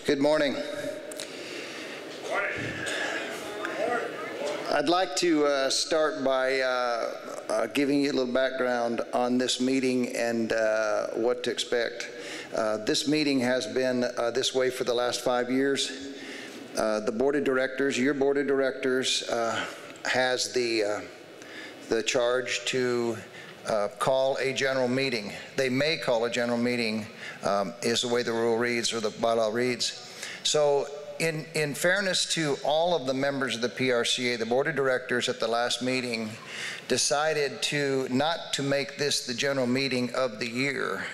Good morning. I'd like to start by giving you a little background on this meeting and what to expect. This meeting has been this way for the last 5 years. The board of directors, your board of directors, has the charge to call a general meeting. They may call a general meeting, is the way the rule reads or the bylaw reads. So in fairness to all of the members of the PRCA, the board of directors at the last meeting decided not to make this the general meeting of the year.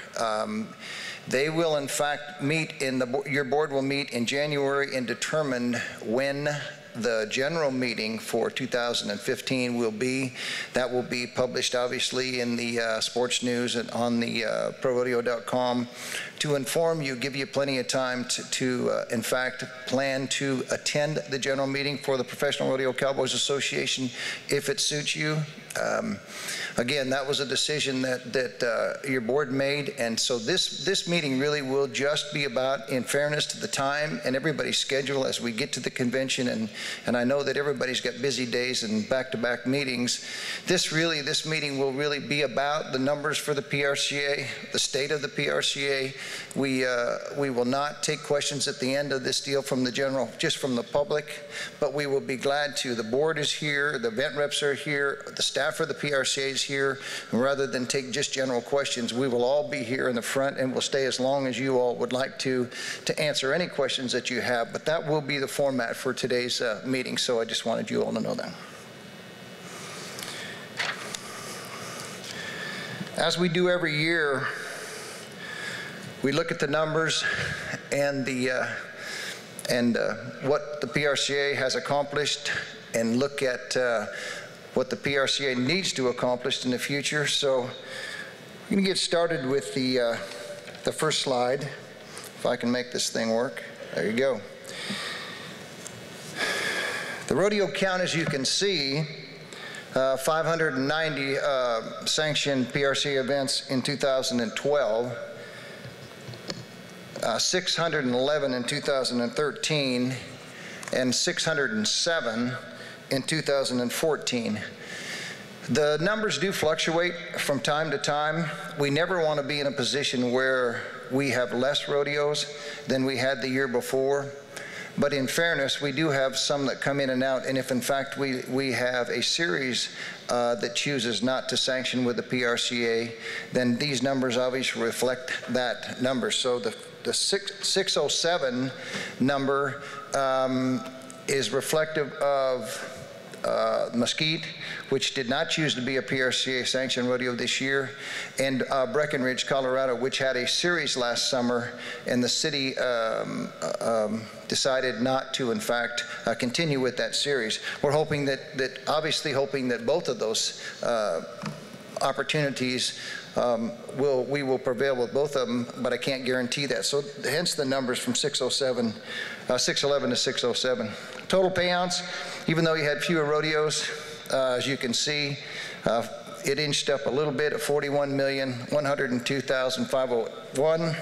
They will in fact meet your board will meet in January and determine when the general meeting for 2015 will be. That will be published obviously in the sports news and on the ProRodeo.com to inform you, give you plenty of time to in fact plan to attend the general meeting for the Professional Rodeo Cowboys Association if it suits you. Again, that was a decision that your board made, and so this meeting really will just be about, in fairness to the time and everybody's schedule as we get to the convention, and I know that everybody's got busy days and back-to-back meetings. This meeting will really be about the numbers for the PRCA, the state of the PRCA. We will not take questions at the end of this deal from just from the public, but we will be glad to. The board is here, the event reps are here, the staff for the PRCA is here, and rather than take just general questions, we will all be here in the front and will stay as long as you all would like to answer any questions that you have. But that will be the format for today's meeting, so I just wanted you all to know that. As we do every year, we look at the numbers and what the PRCA has accomplished, and look at what the PRCA needs to accomplish in the future. So I'm going to get started with the first slide, if I can make this thing work. There you go. The rodeo count, as you can see, 590 sanctioned PRCA events in 2012, 611 in 2013, and 607 in 2014. The numbers do fluctuate from time to time. We never want to be in a position where we have less rodeos than we had the year before. But in fairness, we do have some that come in and out, and if in fact we have a series that chooses not to sanction with the PRCA, then these numbers obviously reflect that number. So the 607 number is reflective of Mesquite, which did not choose to be a PRCA sanctioned rodeo this year, and Breckenridge, Colorado, which had a series last summer, and the city decided not to, in fact, continue with that series. We're hoping obviously hoping that both of those opportunities we will prevail with both of them, but I can't guarantee that. So hence the numbers from 611 to 607. Total payouts, even though you had fewer rodeos, as you can see, it inched up a little bit at 41,102,501.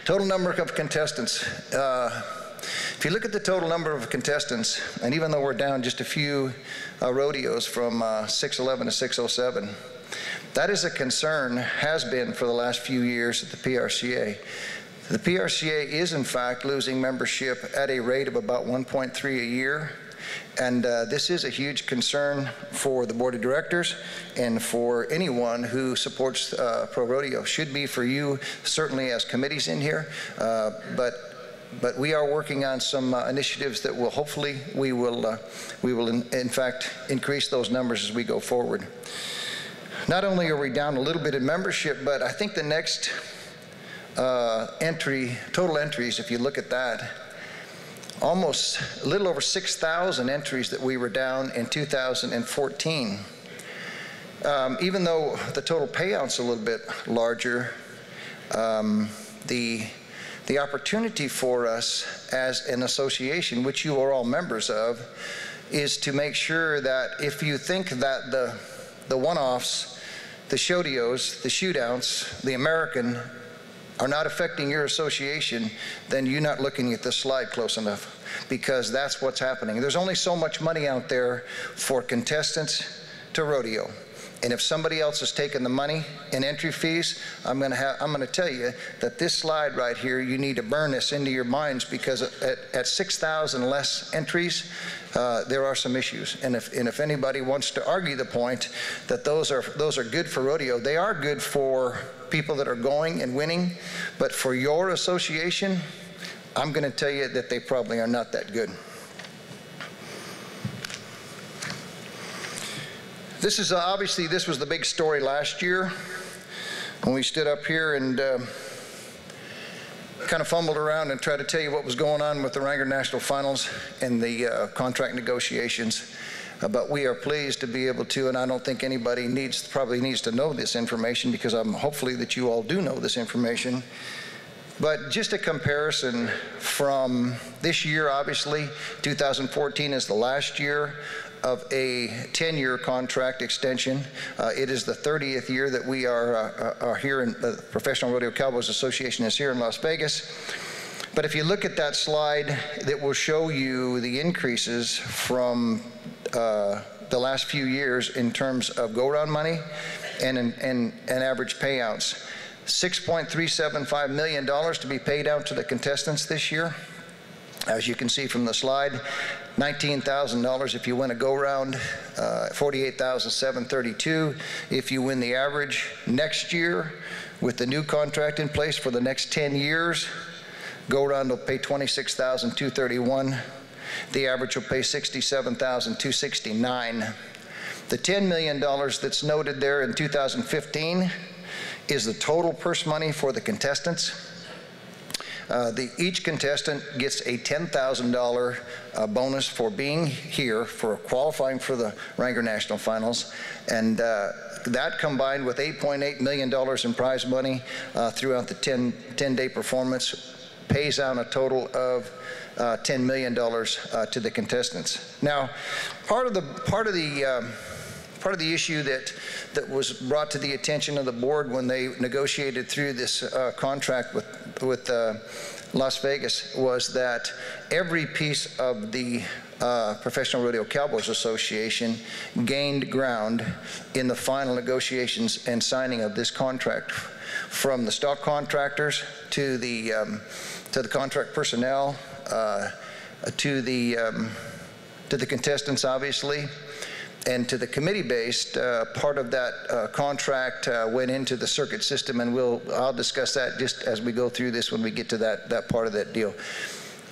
Total number of contestants. If you look at the total number of contestants, and even though we're down just a few rodeos from 611 to 607, that is a concern, has been for the last few years at the PRCA. The PRCA is in fact losing membership at a rate of about 1.3 a year, and this is a huge concern for the board of directors and for anyone who supports Pro Rodeo. Should be for you, certainly as committees in here, but we are working on some initiatives that will hopefully we will in fact increase those numbers as we go forward. Not only are we down a little bit in membership, but I think the next total entries, if you look at that, almost a little over 6,000 entries that we were down in 2014. Even though the total payout's a little bit larger, the opportunity for us as an association, which you are all members of, is to make sure that if you think that the one-offs, the shodeos, the shootouts, the American are not affecting your association, then you're not looking at this slide close enough, because that's what's happening. There's only so much money out there for contestants to rodeo. And if somebody else has taken the money in entry fees, I'm going to tell you that this slide right here, you need to burn this into your minds, because at 6,000 less entries, there are some issues. And if anybody wants to argue the point that those are good for rodeo, they are good for people that are going and winning, but for your association, I'm going to tell you that they probably are not that good. This is obviously, this was the big story last year when we stood up here and kind of fumbled around and tried to tell you what was going on with the Wrangler National Finals and the contract negotiations. But we are pleased to be able to, and I don't think anybody probably needs to know this information, because hopefully that you all do know this information. But just a comparison from this year, obviously, 2014 is the last year of a 10-year contract extension. It is the 30th year that we are here in the Professional Rodeo Cowboys Association is here in Las Vegas. But if you look at that slide, that will show you the increases from the last few years in terms of go-round money and average payouts. $6.375 million to be paid out to the contestants this year. As you can see from the slide, $19,000 if you win a go-round, $48,732 if you win the average. Next year, with the new contract in place for the next 10 years, go-round will pay $26,231. The average will pay $67,269. The $10 million that's noted there in 2015 is the total purse money for the contestants. Each contestant gets a $10,000 bonus for being here, for qualifying for the Wrangler National Finals, and that combined with $8.8 million in prize money throughout the 10-day performance pays out a total of $10 million to the contestants. Now, part of the issue that was brought to the attention of the board when they negotiated through this contract with Las Vegas was that every piece of the Professional Rodeo Cowboys Association gained ground in the final negotiations and signing of this contract, from the stock contractors to the contract personnel, to the contestants, obviously, and to the committee-based. Part of that contract went into the circuit system, and I'll discuss that just as we go through this when we get to that part of that deal.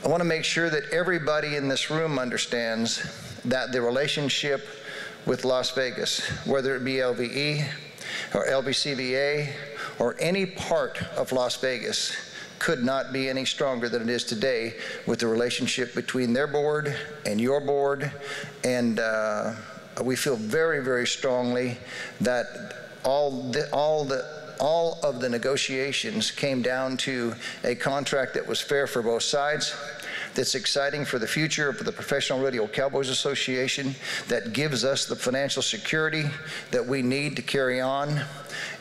I want to make sure that everybody in this room understands that the relationship with Las Vegas, whether it be LVE or LVCVA or any part of Las Vegas, could not be any stronger than it is today, with the relationship between their board and your board. And we feel very, very strongly that all of the negotiations came down to a contract that was fair for both sides, that's exciting for the future of the Professional Rodeo Cowboys Association, that gives us the financial security that we need to carry on,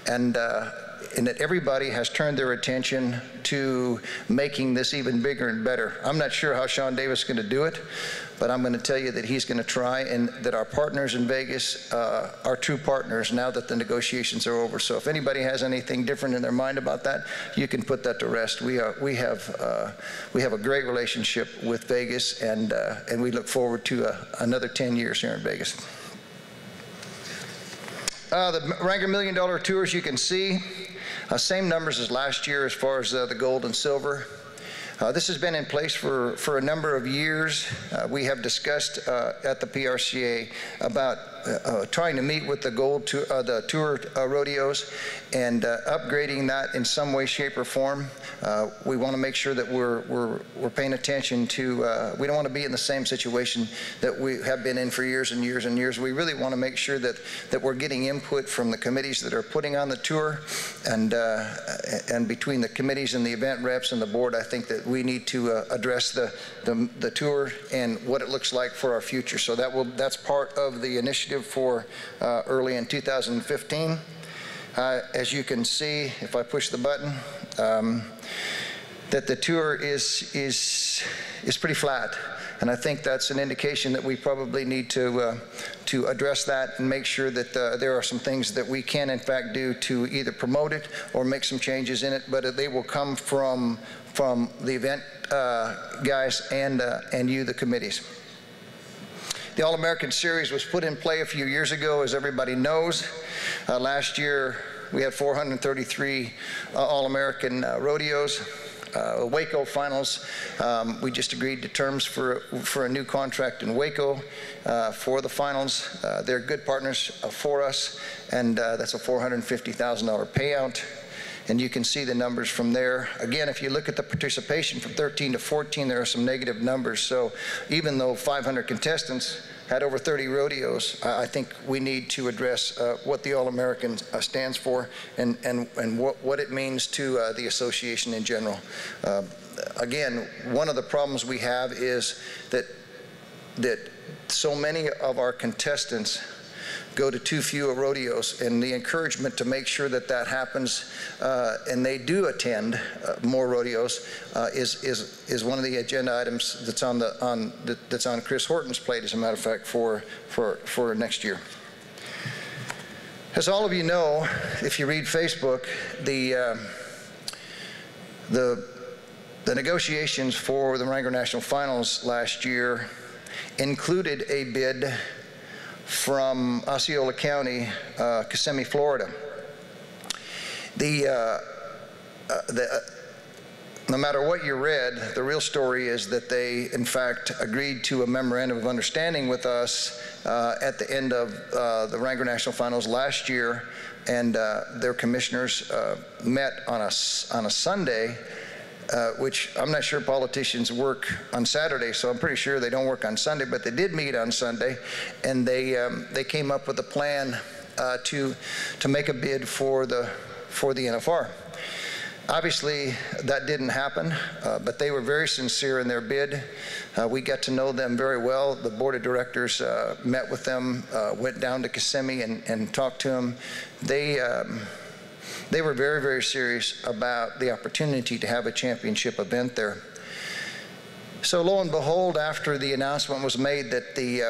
and that everybody has turned their attention to making this even bigger and better. I'm not sure how Sean Davis is going to do it, but I'm going to tell you that he's going to try, and that our partners in Vegas are true partners now that the negotiations are over. So if anybody has anything different in their mind about that, you can put that to rest. We have a great relationship with Vegas, and we look forward to another 10 years here in Vegas. The Wrangler $1 Million Tours, you can see same numbers as last year as far as the gold and silver. This has been in place for a number of years. We have discussed at the PRCA about trying to meet with the the tour rodeos and upgrading that in some way, shape, or form. We want to make sure that we're paying attention to. We don't want to be in the same situation that we have been in for years and years and years. We really want to make sure that we're getting input from the committees that are putting on the tour, and between the committees and the event reps and the board, I think that we need to address the tour and what it looks like for our future. So that's part of the initiative for early in 2015. As you can see, if I push the button, that the tour is pretty flat. And I think that's an indication that we probably need to address that and make sure that there are some things that we can in fact do to either promote it or make some changes in it, but they will come from the event guys and you, the committees. The All-American Series was put in play a few years ago, as everybody knows. Last year, we had 433 All-American rodeos. Waco finals, we just agreed to terms for a new contract in Waco for the finals. They're good partners for us, and that's a $450,000 payout. And you can see the numbers from there. Again, if you look at the participation from 13 to 14, there are some negative numbers. So even though 500 contestants had over 30 rodeos, I think we need to address what the All-American stands for and what it means to the association in general. Again, one of the problems we have is that so many of our contestants go to too few rodeos, and the encouragement to make sure that that happens and they do attend more rodeos is one of the agenda items that's on Chris Horton's plate, as a matter of fact, for next year. As all of you know, if you read Facebook, the negotiations for the Wrangler National Finals last year included a bid from Osceola County, Kissimmee, Florida. No matter what you read, the real story is that they, in fact, agreed to a memorandum of understanding with us at the end of the Wrangler National Finals last year, and their commissioners met on a Sunday, which I'm not sure politicians work on Saturday, so I'm pretty sure they don't work on Sunday, but they did meet on Sunday, and they came up with a plan to make a bid for the NFR. Obviously, that didn't happen, but they were very sincere in their bid. We got to know them very well. The board of directors met with them, went down to Kissimmee and talked to them. They were very, very serious about the opportunity to have a championship event there. So lo and behold, after the announcement was made that the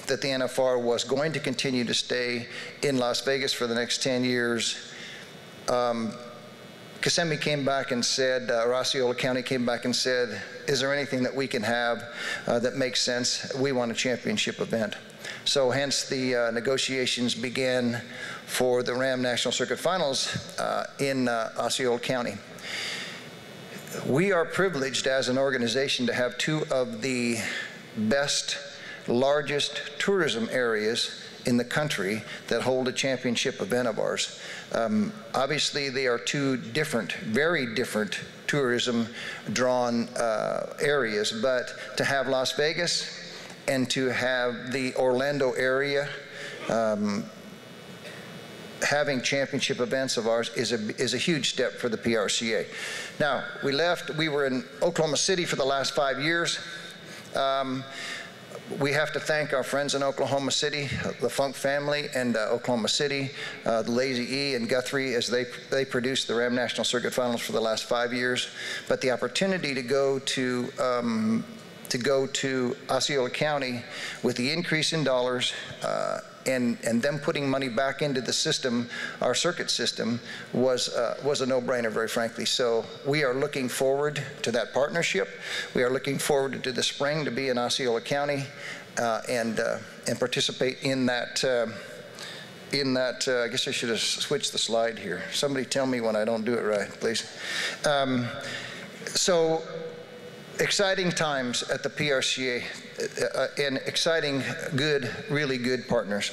NFR was going to continue to stay in Las Vegas for the next 10 years, Kissimmee came back and said, or Osceola County came back and said, is there anything that we can have that makes sense? We want a championship event. So hence the negotiations began for the Ram National Circuit Finals in Osceola County. We are privileged as an organization to have two of the best, largest tourism areas in the country that hold a championship event of ours. Obviously, they are two different, very different tourism drawn areas, but to have Las Vegas and to have the Orlando area having championship events of ours is a huge step for the PRCA. Now, we were in Oklahoma City for the last 5 years. We have to thank our friends in Oklahoma City, the Funk family and Oklahoma City, the Lazy E and Guthrie, as they produced the Ram National Circuit Finals for the last 5 years. But the opportunity to go to Osceola County with the increase in dollars and them putting money back into the system, our circuit system, was a no-brainer, very frankly. So we are looking forward to that partnership. We are looking forward to the spring to be in Osceola County and participate in that. I guess I should have switched the slide here. Somebody tell me when I don't do it right, please. So exciting times at the PRCA and exciting, good, really good partners.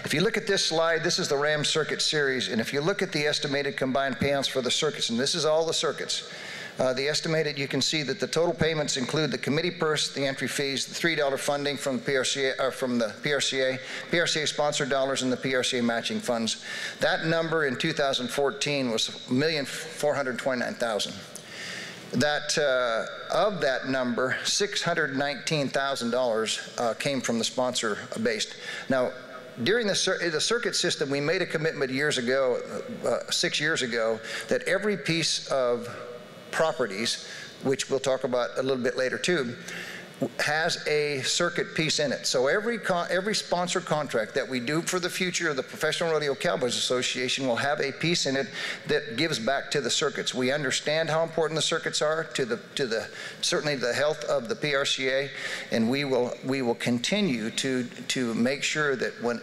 If you look at this slide, this is the Ram Circuit Series, and if you look at the estimated combined payouts for the circuits, and this is all the circuits, the estimated, you can see that the total payments include the committee purse, the entry fees, the $3 funding from the PRCA, PRCA sponsored dollars, and the PRCA matching funds. That number in 2014 was $1,429,000. That of that number, $619,000 came from the sponsor based. Now, during the circuit system, we made a commitment years ago, 6 years ago, that every piece of properties, which we'll talk about a little bit later too, has a circuit piece in it. So every sponsor contract that we do for the future of the Professional Rodeo Cowboys Association will have a piece in it that gives back to the circuits. We understand how important the circuits are to certainly the health of the PRCA, and we will continue to make sure that when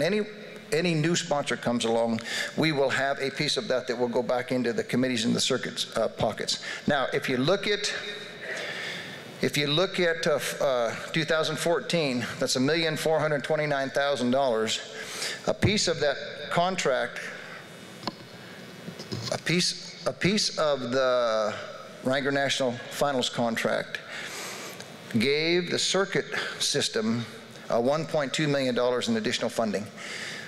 any new sponsor comes along, we will have a piece of that will go back into the committees and the circuits pockets. Now, if you look at 2014, that's $1,429,000. A piece of that contract, a piece of the Wrangler National Finals contract gave the circuit system $1.2 million in additional funding.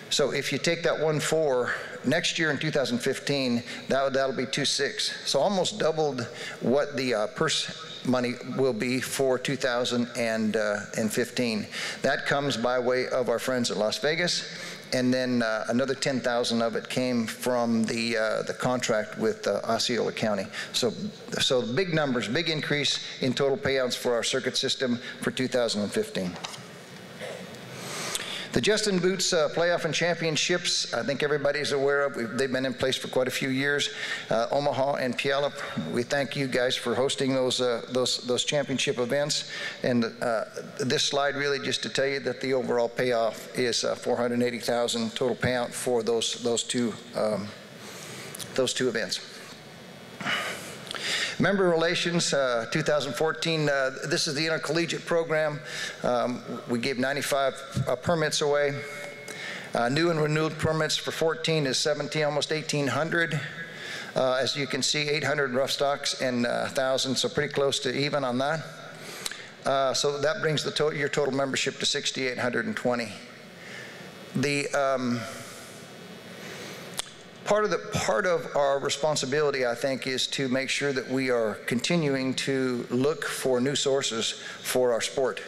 So if you take that 1.4, next year in 2015, that'll be 2.6. So almost doubled what the purse money will be for 2015. That comes by way of our friends at Las Vegas, and then another 10,000 of it came from the contract with Osceola County. So big numbers, big increase in total payouts for our circuit system for 2015. The Justin Boots playoff and championships, I think everybody's aware of. They've been in place for quite a few years. Omaha and Puyallup, we thank you guys for hosting those championship events. And this slide really just to tell you that the overall payoff is $480,000 total payout for those two events. Member Relations, 2014, this is the intercollegiate program. We gave 95 permits away. New and renewed permits for 14 is 17, almost 1,800. As you can see, 800 rough stocks and 1,000, so pretty close to even on that. So that brings your total membership to 6,820. Part of our responsibility, I think, is to make sure that we are continuing to look for new sources for our sport.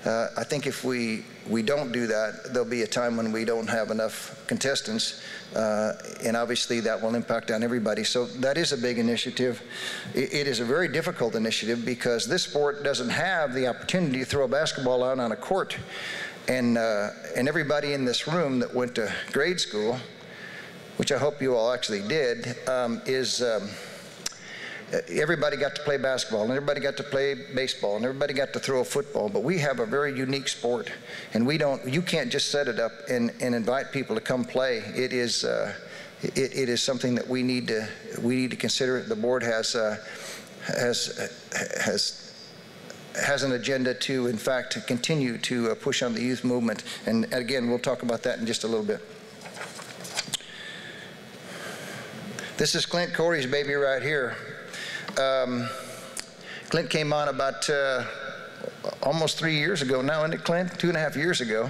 I think if we don't do that, there'll be a time when we don't have enough contestants, and obviously that will impact on everybody. So that is a big initiative. It is a very difficult initiative because this sport doesn't have the opportunity to throw a basketball out on a court. And everybody in this room that went to grade school, which I hope you all actually did, everybody got to play basketball, and everybody got to play baseball, and everybody got to throw a football. But we have a very unique sport, and you can't just set it up and invite people to come play. It is something that we need to consider. The board has an agenda to, in fact, to continue to push on the youth movement. And again, we'll talk about that in just a little bit. This is Clint Corey's baby right here. Clint came on about almost 3 years ago now, isn't it, Clint? 2.5 years ago.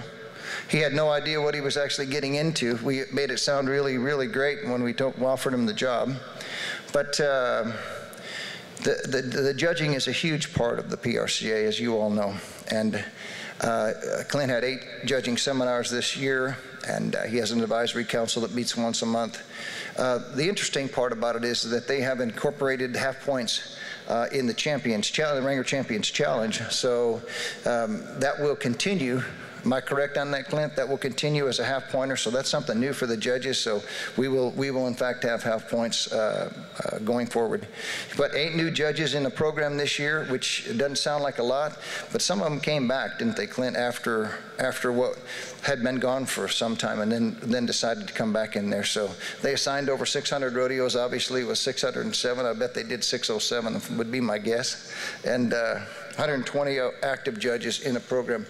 He had no idea what he was actually getting into. We made it sound really, really great when we offered him the job. But the judging is a huge part of the PRCA, as you all know. And Clint had 8 judging seminars this year, and he has an advisory council that meets once a month. The interesting part about it is that they have incorporated half points in the Champions Challenge, the Wrangler Champions Challenge. So that will continue. Am I correct on that, Clint? That will continue as a half pointer. So that's something new for the judges. So we will in fact have half points going forward. But 8 new judges in the program this year, which doesn't sound like a lot, but some of them came back, didn't they, Clint, after what had been gone for some time, and then decided to come back in there. So they assigned over 600 rodeos. Obviously, it was 607. I bet they did 607 would be my guess. And 120 active judges in the program.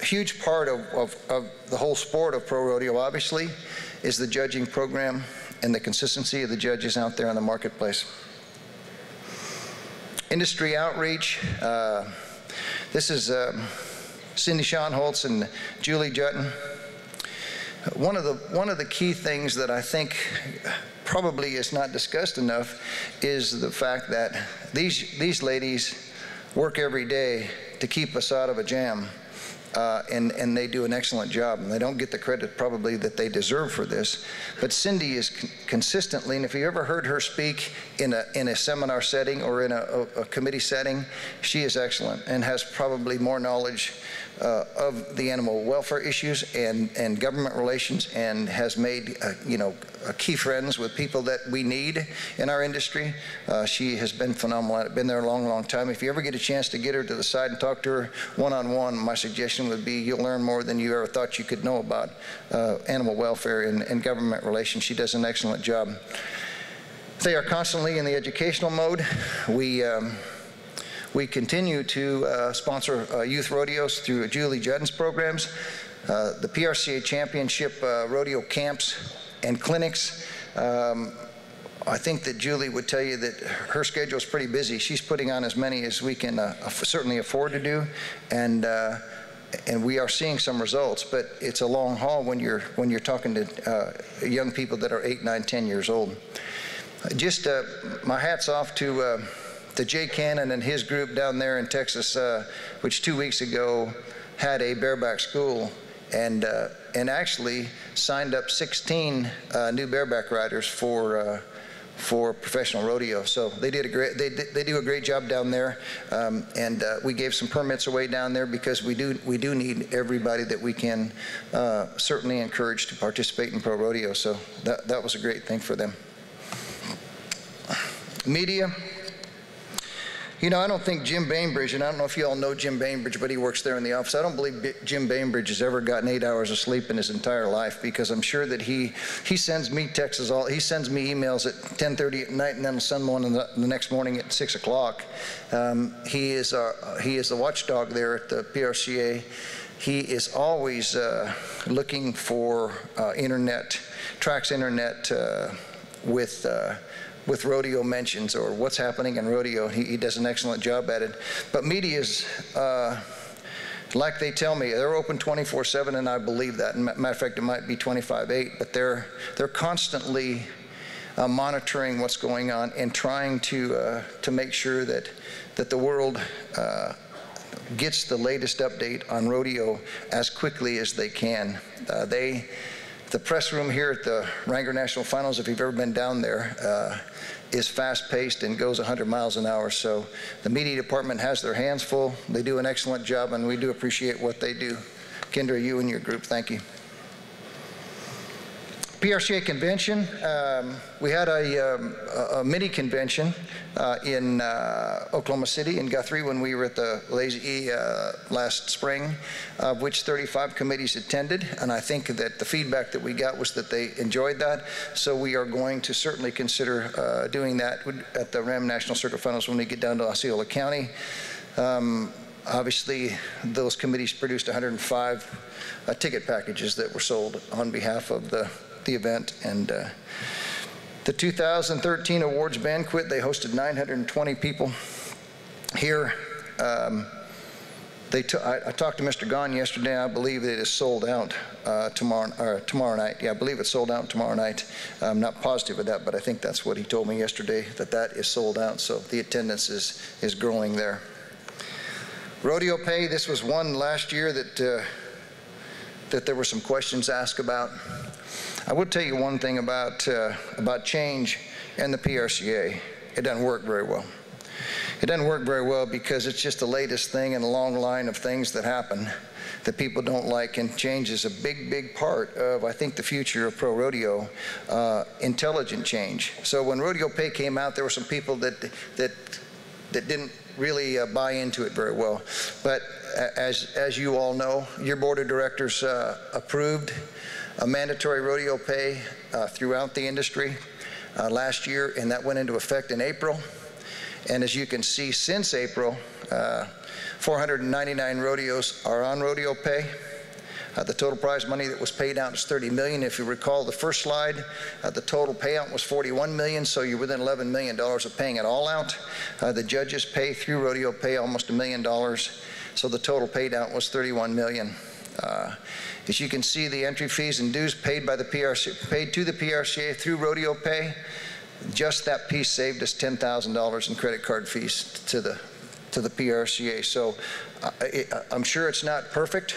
Huge part of the whole sport of pro rodeo, obviously, is the judging program and the consistency of the judges out there in the marketplace. Industry outreach. This is Cindy Schonholtz and Julie Jutton. One of the key things that I think probably is not discussed enough is the fact that these ladies work every day to keep us out of a jam. and they do an excellent job, and they don't get the credit probably that they deserve for this. But Cindy is consistently, and if you ever heard her speak in a seminar setting or in a committee setting, she is excellent and has probably more knowledge of the animal welfare issues and government relations, and has made key friends with people that we need in our industry. She has been phenomenal. Been there a long, long time. If you ever get a chance to get her to the side and talk to her one-on-one, my suggestion would be you'll learn more than you ever thought you could know about animal welfare and government relations. She does an excellent job. They are constantly in the educational mode. We continue to sponsor youth rodeos through Julie Judd's programs, the PRCA Championship rodeo camps and clinics. I think that Julie would tell you that her schedule is pretty busy. She's putting on as many as we can certainly afford to do, and we are seeing some results. But it's a long haul when you're talking to young people that are 8, 9, 10 years old. Just my hat's off to Jay Cannon and his group down there in Texas, which 2 weeks ago had a bareback school, and actually signed up 16 new bareback riders for professional rodeo. So they did they do a great job down there, and we gave some permits away down there because we do need everybody that we can certainly encourage to participate in pro rodeo. So that was a great thing for them. Media. You know, I don't think Jim Bainbridge, and I don't know if you all know Jim Bainbridge, but he works there in the office. I don't believe Jim Bainbridge has ever gotten 8 hours of sleep in his entire life, because I'm sure that he sends me texts, he sends me emails at 10:30 at night, and then he'll send one the next morning at 6 o'clock. He is the watchdog there at the PRCA. He is always looking for tracks internet with rodeo mentions or what's happening in rodeo. He does an excellent job at it. But media is, like they tell me, they're open 24/7, and I believe that. Matter of fact, it might be 25/8, but they're constantly monitoring what's going on and trying to make sure that the world gets the latest update on rodeo as quickly as they can. The press room here at the Wrangler National Finals, if you've ever been down there, is fast-paced and goes 100 miles an hour. So the media department has their hands full. They do an excellent job, and we do appreciate what they do. Kendra, you and your group, thank you. PRCA convention, we had a mini convention in Oklahoma City, in Guthrie, when we were at the Lazy E last spring, of which 35 committees attended, and I think that the feedback that we got was that they enjoyed that. So we are going to certainly consider doing that at the Ram National Circuit Finals when we get down to Osceola County. Obviously, those committees produced 105 ticket packages that were sold on behalf of the event. And the 2013 awards banquet, they hosted 920 people here. I talked to Mr. Gahn yesterday. I believe it is sold out tomorrow night. Yeah, I believe it's sold out tomorrow night. I'm not positive of that, but I think that's what he told me yesterday, that is sold out. So the attendance is growing there. Rodeo pay, this was one last year that there were some questions asked about. I would tell you one thing about change and the PRCA. It doesn't work very well. It doesn't work very well because it's just the latest thing in a long line of things that happen that people don't like, and change is a big, big part of, I think, the future of pro rodeo, intelligent change. So when rodeo pay came out, there were some people that didn't really buy into it very well. But as you all know, your board of directors approved a mandatory rodeo pay throughout the industry last year, and that went into effect in April. And as you can see, since April, 499 rodeos are on rodeo pay. The total prize money that was paid out is $30 million. If you recall the first slide, the total payout was $41 million, so you're within $11 million of paying it all out. The judges pay through rodeo pay almost $1 million, so the total paid out was $31 million. As you can see, the entry fees and dues paid to the PRCA through rodeo pay, just that piece saved us $10,000 in credit card fees to the to the PRCA. So I'm sure it's not perfect,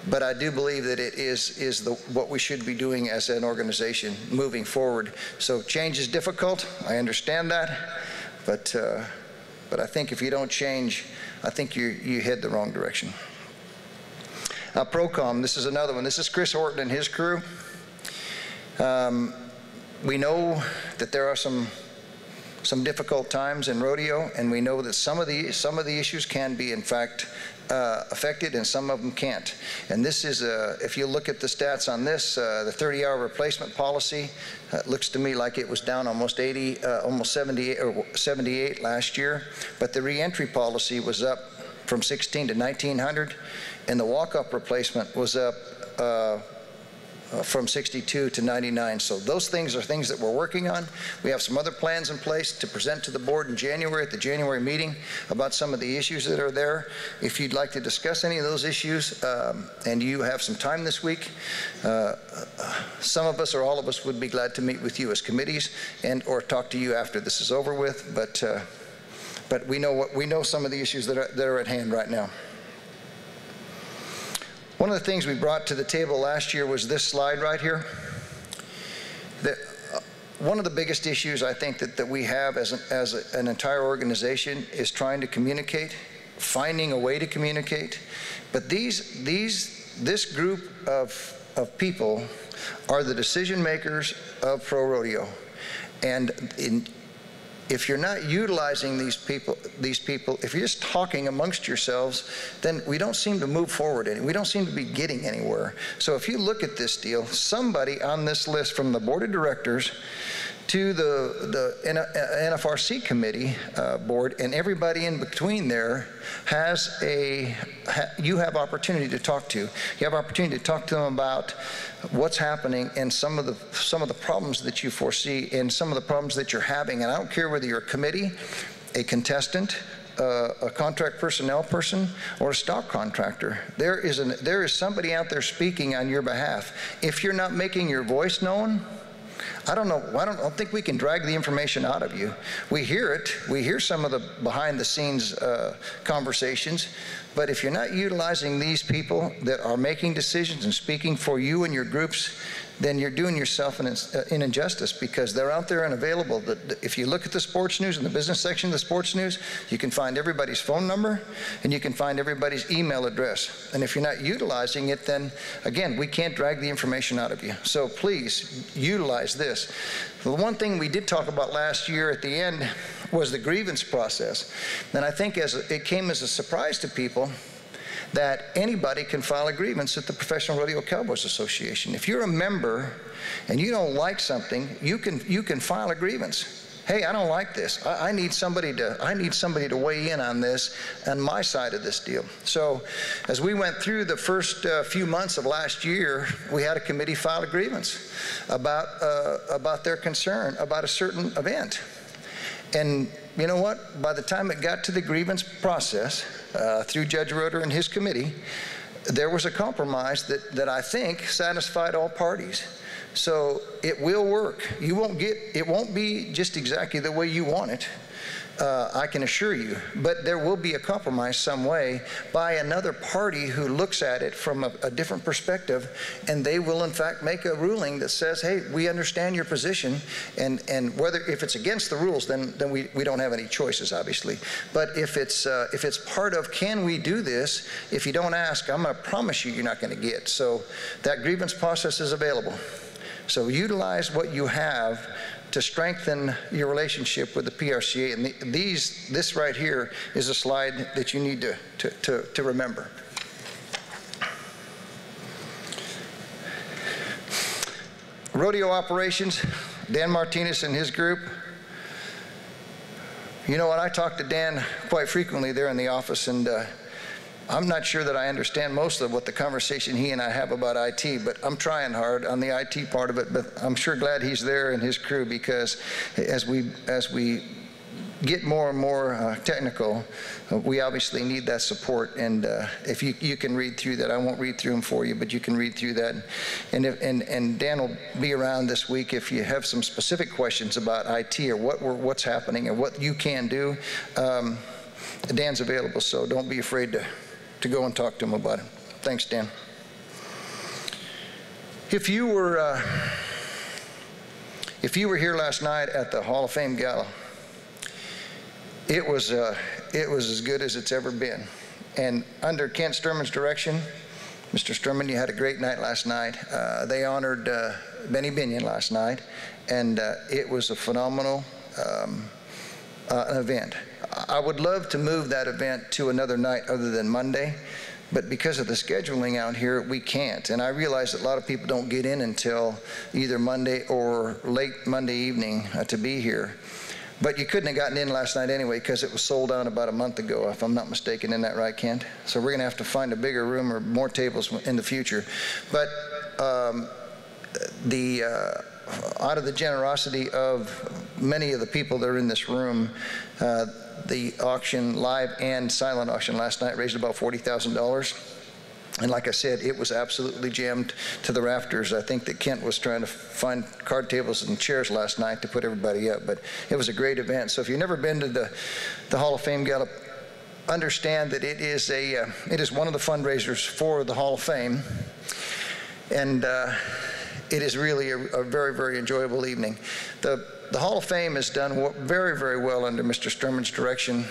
but I do believe that it is what we should be doing as an organization moving forward. So change is difficult, I understand that, but I think if you don't change, I think you head the wrong direction. PROCOM, this is another one. This is Chris Horton and his crew. We know that there are some difficult times in rodeo, and we know that some of the issues can be, in fact, affected, and some of them can't. And this is, if you look at the stats on this, the 30-hour replacement policy, it looks to me like it was down almost 80, almost 78 or 78 last year. But the reentry policy was up from 16 to 1,900, and the walk-up replacement was up from 62 to 99. So those things are things that we're working on. We have some other plans in place to present to the board in January at the January meeting about some of the issues that are there. If you'd like to discuss any of those issues and you have some time this week, some of us or all of us would be glad to meet with you as committees and or talk to you after this is over with. But we know some of the issues that are at hand right now. One of the things we brought to the table last year was this slide right here. One of the biggest issues I think that we have as an entire organization is trying to communicate, finding a way to communicate. But this group of people are the decision makers of pro rodeo. And if you're not utilizing these people, if you're just talking amongst yourselves, then we don't seem to move forward and we don't seem to be getting anywhere. So if you look at this deal, somebody on this list from the board of directors to the NFRC committee board and everybody in between there you have opportunity to talk to. You have opportunity to talk to them about what's happening and some of the problems that you foresee and some of the problems that you're having. And I don't care whether you're a committee, a contestant, a contract personnel person, or a stock contractor. There is somebody out there speaking on your behalf. If you're not making your voice known, I don't think we can drag the information out of you. We hear it. We hear some of the behind-the-scenes conversations. But if you're not utilizing these people that are making decisions and speaking for you and your groups, then you're doing yourself an injustice, because they're out there and available. If you look at the sports news, in the business section of the sports news, you can find everybody's phone number and you can find everybody's email address. And if you're not utilizing it, then again, we can't drag the information out of you. So please utilize this. The one thing we did talk about last year at the end was the grievance process. And I think it came as a surprise to people that anybody can file a grievance at the Professional Rodeo Cowboys Association. If you're a member and you don't like something, you can file a grievance. Hey, I don't like this. I need somebody to weigh in on this, on my side of this deal. So as we went through the first few months of last year, we had a committee file a grievance about their concern about a certain event. And you know what? By the time it got to the grievance process, through Judge Roeder and his committee, there was a compromise that I think satisfied all parties. So it will work. It won't be just exactly the way you want it, I can assure you, but there will be a compromise some way by another party who looks at it from a different perspective, and they will in fact make a ruling that says, hey, we understand your position, and if it's against the rules, then we don't have any choices, obviously. But if it's part of, can we do this? If you don't ask, I'm going to promise you you're not going to get. So that grievance process is available. So utilize what you have to strengthen your relationship with the PRCA. And this right here is a slide that you need to remember. Rodeo operations, Dan Martinez and his group. You know what, I talk to Dan quite frequently there in the office, and I'm not sure that I understand most of what the conversation he and I have about IT, but I'm trying hard on the IT part of it. But I'm sure glad he's there and his crew, because as we get more and more technical, we obviously need that support. And if you can read through that, I won't read through them for you, but you can read through that. And Dan will be around this week if you have some specific questions about IT or what's happening or what you can do. Dan's available, so don't be afraid to go and talk to him about it. Thanks, Dan. If you were here last night at the Hall of Fame Gala, it was as good as it's ever been. And under Kent Sturman's direction, Mr. Sturman, you had a great night last night. They honored Benny Binion last night, and it was a phenomenal event. I would love to move that event to another night other than Monday, but because of the scheduling out here, we can't. And I realize that a lot of people don't get in until either Monday or late Monday evening to be here. But you couldn't have gotten in last night anyway because it was sold out about a month ago, if I'm not mistaken. Isn't that right, Kent? So we're going to have to find a bigger room or more tables in the future. But out of the generosity of many of the people that are in this room, the auction, live and silent auction last night, raised about $40,000. And like I said, it was absolutely jammed to the rafters. I think that Kent was trying to find card tables and chairs last night to put everybody up, but it was a great event. So if you've never been to the Hall of Fame Gala, understand that it is one of the fundraisers for the Hall of Fame, and it is really a very, very enjoyable evening. The Hall of Fame has done very, very well under Mr. Sturman's direction.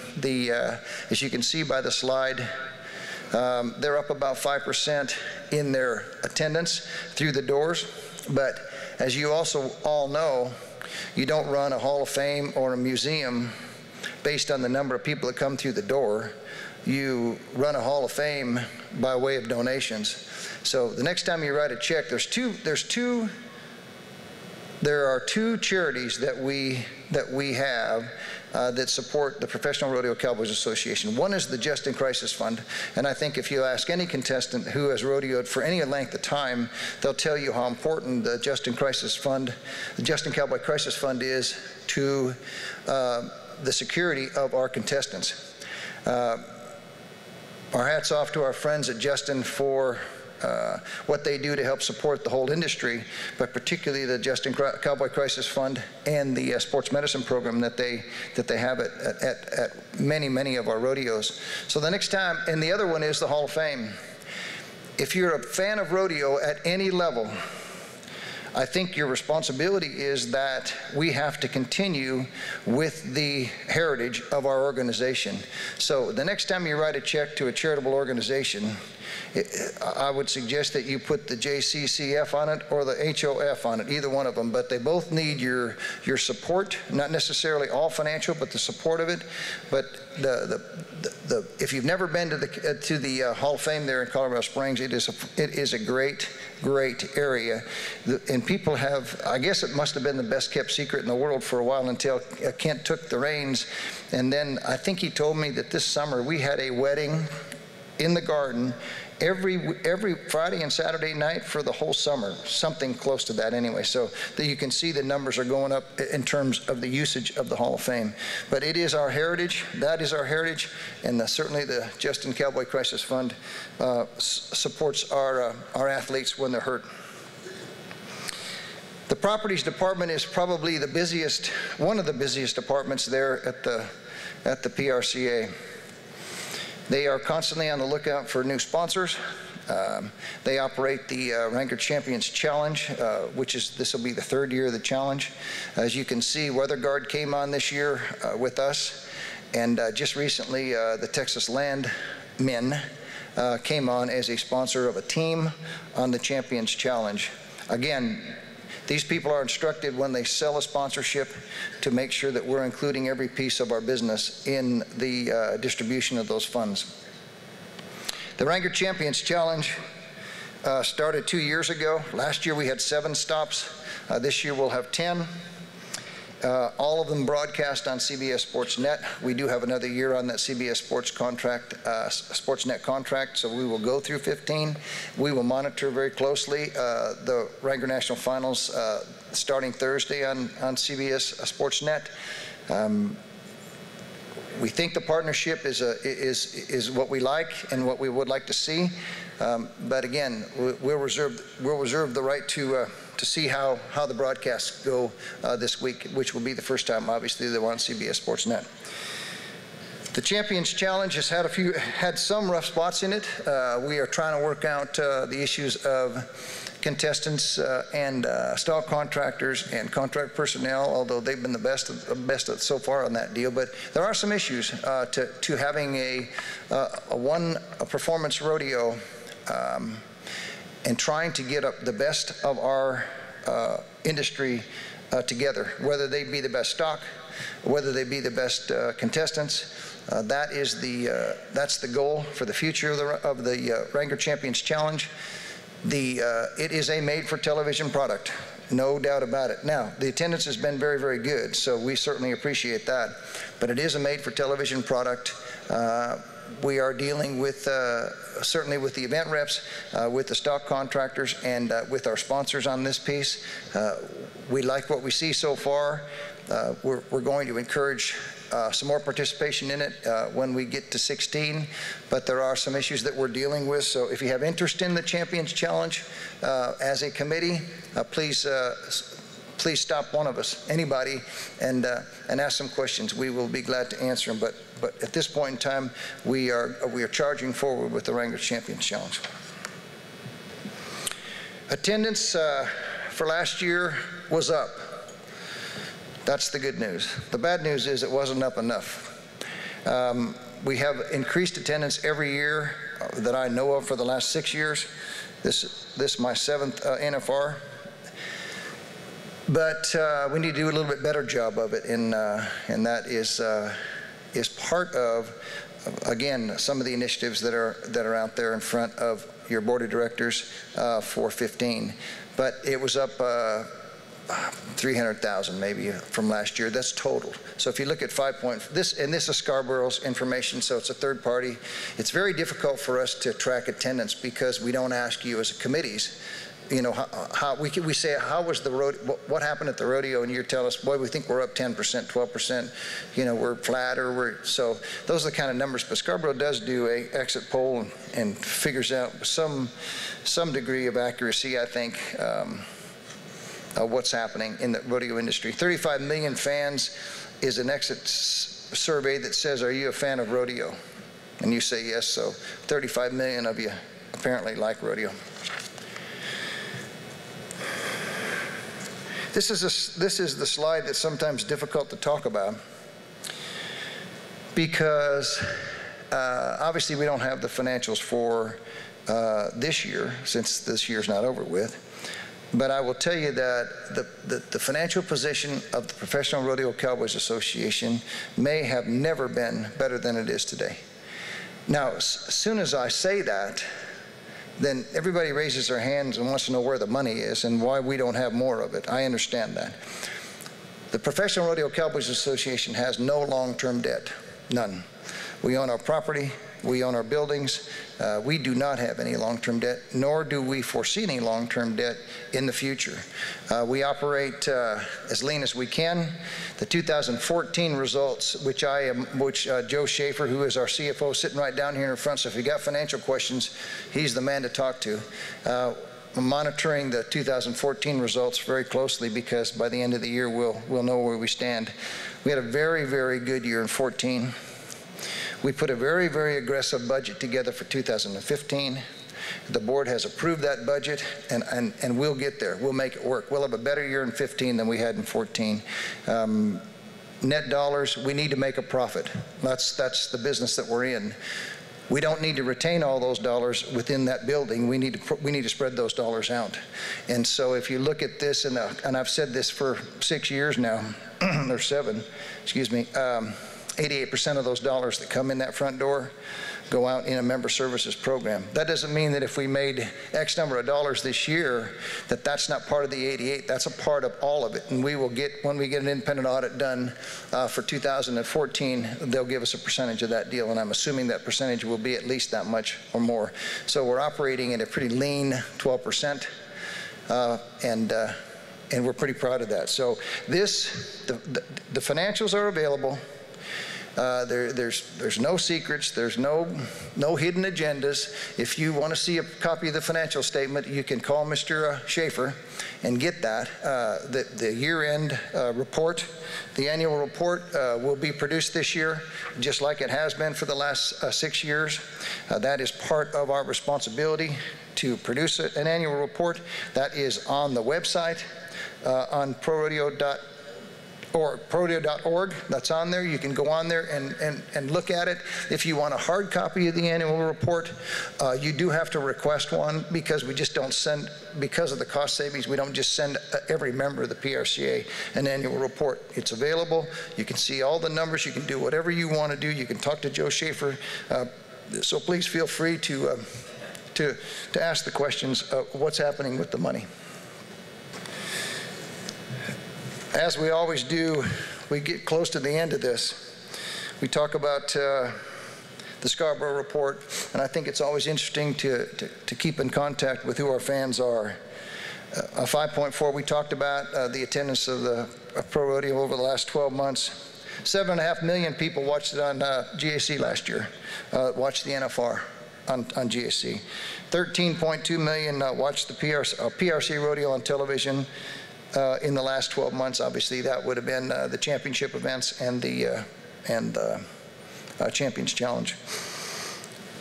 As you can see by the slide, they're up about 5% in their attendance through the doors. But as you also all know, you don't run a Hall of Fame or a museum based on the number of people that come through the door. You run a Hall of Fame by way of donations. So the next time you write a check, there are two charities that we have that support the Professional Rodeo Cowboys Association. One is the Just in Crisis Fund, and I think if you ask any contestant who has rodeoed for any length of time, they'll tell you how important the Just in Crisis Fund, the Just in Cowboy Crisis Fund is to the security of our contestants. Our hats off to our friends at Justin for what they do to help support the whole industry, but particularly the Just in Cowboy Crisis Fund and the sports medicine program that they have at many of our rodeos. So the next time, and the other one is the Hall of Fame. If you're a fan of rodeo at any level, I think your responsibility is that we have to continue with the heritage of our organization. So the next time you write a check to a charitable organization, I would suggest that you put the JCCF on it or the HOF on it, either one of them, but they both need your support, not necessarily all financial, but the support of it. But if you've never been to the Hall of Fame there in Colorado Springs, it is a great area. And people have, I guess it must have been the best kept secret in the world for a while until Kent took the reins. And then I think he told me that this summer we had a wedding in the garden every Friday and Saturday night for the whole summer, something close to that anyway. So that you can see the numbers are going up in terms of the usage of the Hall of Fame. But it is our heritage, that is our heritage, and certainly the Just in Cowboy Crisis Fund supports our athletes when they're hurt. The properties department is probably the busiest, one of the busiest departments there at the PRCA. They are constantly on the lookout for new sponsors. They operate the Ranker Champions Challenge, this will be the third year of the challenge. As you can see, Weather Guard came on this year with us, and just recently the Texas Landmen came on as a sponsor of a team on the Champions Challenge. Again, these people are instructed when they sell a sponsorship to make sure that we're including every piece of our business in the distribution of those funds. The Ranker Champions Challenge started 2 years ago. Last year we had 7 stops. This year we'll have 10. All of them broadcast on CBS Sports Net. We do have another year on that CBS Sports Sportsnet contract, so we will go through 15. We will monitor very closely the Ranker National Finals starting Thursday on CBS Sportsnet. We think the partnership is what we like and what we would like to see, but again, we'll reserve the right to see how the broadcasts go this week, which will be the first time, obviously, they're on CBS Sports Net. The Champions Challenge has had some rough spots in it. We are trying to work out the issues of contestants and stall contractors and contract personnel, although they've been the best so far on that deal. But there are some issues to having a performance rodeo and trying to get up the best of our industry together, whether they be the best stock, whether they be the best contestants. That's the goal for the future of the Wrangler Champions Challenge. It is a made-for-television product, no doubt about it. Now, the attendance has been very, very good, so we certainly appreciate that. But it is a made-for-television product. We are dealing with, certainly with the event reps, with the stock contractors, and with our sponsors on this piece. We like what we see so far. We're going to encourage some more participation in it when we get to 16, but there are some issues that we're dealing with. So if you have interest in the Champions Challenge as a committee, please stop one of us, anybody, and ask some questions. We will be glad to answer them. But at this point in time, we are charging forward with the Wrangler Champions Challenge. Attendance for last year was up. That's the good news. The bad news is it wasn't up enough. We have increased attendance every year that I know of for the last 6 years. This is my 7th NFR. But we need to do a little bit better job of it, and that is part of, again, some of the initiatives that are out there in front of your board of directors for 15. But it was up 300,000 maybe from last year. That's total. So if you look at this is Scarborough's information, so it's a third party. It's very difficult for us to track attendance because we don't ask you as committees, you know, we say, how was the rodeo, what happened at the rodeo, and you tell us, boy, we think we're up 10%, 12%, you know, we're flat, or so those are the kind of numbers. But Scarborough does do a exit poll and figures out some degree of accuracy, I think, what's happening in the rodeo industry. 35 million fans is an exit survey that says, are you a fan of rodeo? And you say yes, so 35 million of you apparently like rodeo. This is the slide that's sometimes difficult to talk about because obviously we don't have the financials for this year, since this year's not over with. But I will tell you that the financial position of the Professional Rodeo Cowboys Association may have never been better than it is today. Now, as soon as I say that, then everybody raises their hands and wants to know where the money is and why we don't have more of it. I understand that. The Professional Rodeo Cowboys Association has no long-term debt, none. We own our property, we own our buildings. We do not have any long-term debt, nor do we foresee any long-term debt in the future. We operate as lean as we can. The 2014 results, which Joe Schaefer, who is our CFO, sitting right down here in front, so if you got financial questions, he's the man to talk to. I'm monitoring the 2014 results very closely because by the end of the year we'll know where we stand. We had a very, very good year in 2014. We put a very, very aggressive budget together for 2015. The board has approved that budget, and we'll get there. We'll make it work. We'll have a better year in 15 than we had in 14. Net dollars, we need to make a profit. That's the business that we're in. We don't need to retain all those dollars within that building. We need to spread those dollars out. And so if you look at this, and I've said this for 6 years now, or 7, excuse me, 88% of those dollars that come in that front door go out in a member services program. That doesn't mean that if we made X number of dollars this year, that's not part of the 88. That's a part of all of it. And we will get, when we get an independent audit done for 2014, they'll give us a percentage of that deal. And I'm assuming that percentage will be at least that much or more. So we're operating at a pretty lean 12%. And we're pretty proud of that. So the financials are available. There's no secrets. There's no hidden agendas. If you want to see a copy of the financial statement, you can call Mr. Schaefer and get that. The year-end report, the annual report will be produced this year, just like it has been for the last 6 years. That is part of our responsibility to produce an annual report. That is on the website on ProRodeo.org. That's on there. You can go on there and look at it. If you want a hard copy of the annual report, you do have to request one, because we just don't send, because of the cost savings, we don't just send every member of the PRCA an annual report. It's available. You can see all the numbers. You can do whatever you want to do. You can talk to Joe Schaefer. So please feel free to ask the questions of what's happening with the money. As we always do, we get close to the end of this. We talk about the Scarborough report, and I think it's always interesting to keep in contact with who our fans are. 5.4, we talked about the attendance of Pro Rodeo over the last 12 months. 7.5 million people watched it on GAC last year, watched the NFR on GAC. 13.2 million watched the PRC Rodeo on television in the last 12 months. Obviously, that would have been the championship events and the Champions Challenge.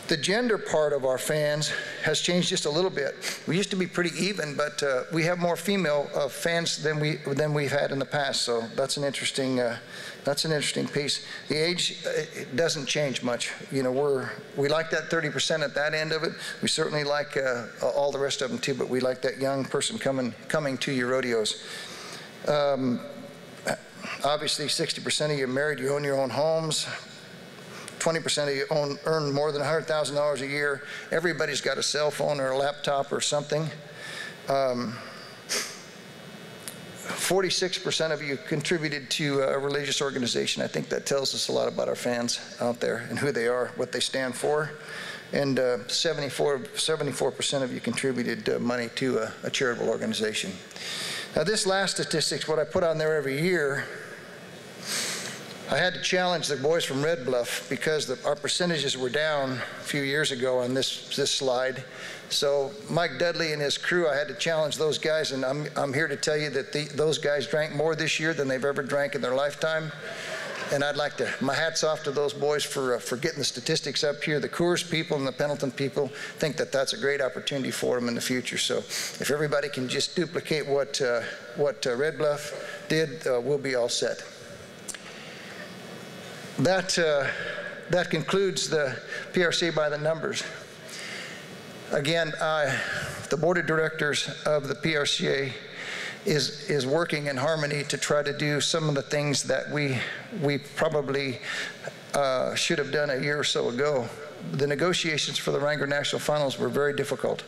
The gender part of our fans has changed just a little bit. We used to be pretty even, but we have more female fans than we've had in the past. So that's an interesting piece. The age, it doesn't change much. You know, we like that 30% at that end of it. We certainly like all the rest of them too, but we like that young person coming to your rodeos. Obviously, 60% of you are married. You own your own homes. 20% of you earn more than $100,000 a year. Everybody's got a cell phone or a laptop or something. 46% of you contributed to a religious organization. I think that tells us a lot about our fans out there and who they are, what they stand for. And 74% of you contributed money to a charitable organization. Now, this last statistic, what I put on there every year, I had to challenge the boys from Red Bluff, because our percentages were down a few years ago on this slide. So Mike Dudley and his crew, I had to challenge those guys, and I'm here to tell you that those guys drank more this year than they've ever drank in their lifetime. And I'd like to, my hat's off to those boys for getting the statistics up here. The Coors people and the Pendleton people think that that's a great opportunity for them in the future. So if everybody can just duplicate what Red Bluff did, we'll be all set. That concludes the PRC by the numbers. Again, the board of directors of the PRCA is working in harmony to try to do some of the things that we probably should have done a year or so ago. The negotiations for the Wrangler National Finals were very difficult,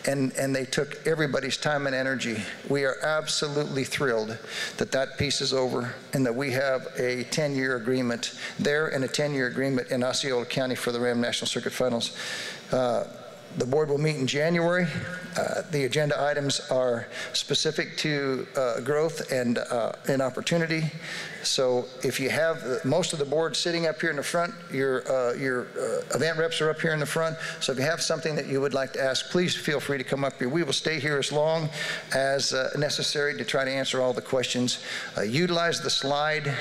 and they took everybody's time and energy. We are absolutely thrilled that that piece is over and that we have a 10-year agreement there and a 10-year agreement in Osceola County for the Ram National Circuit Finals. The board will meet in January. The agenda items are specific to growth and opportunity. So if you have most of the board sitting up here in the front, your event reps are up here in the front. So if you have something that you would like to ask, please feel free to come up here. We will stay here as long as necessary to try to answer all the questions. Utilize the slide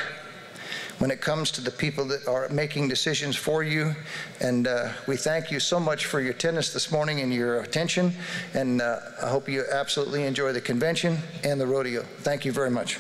when it comes to the people that are making decisions for you. And we thank you so much for your attendance this morning and your attention. And I hope you absolutely enjoy the convention and the rodeo. Thank you very much.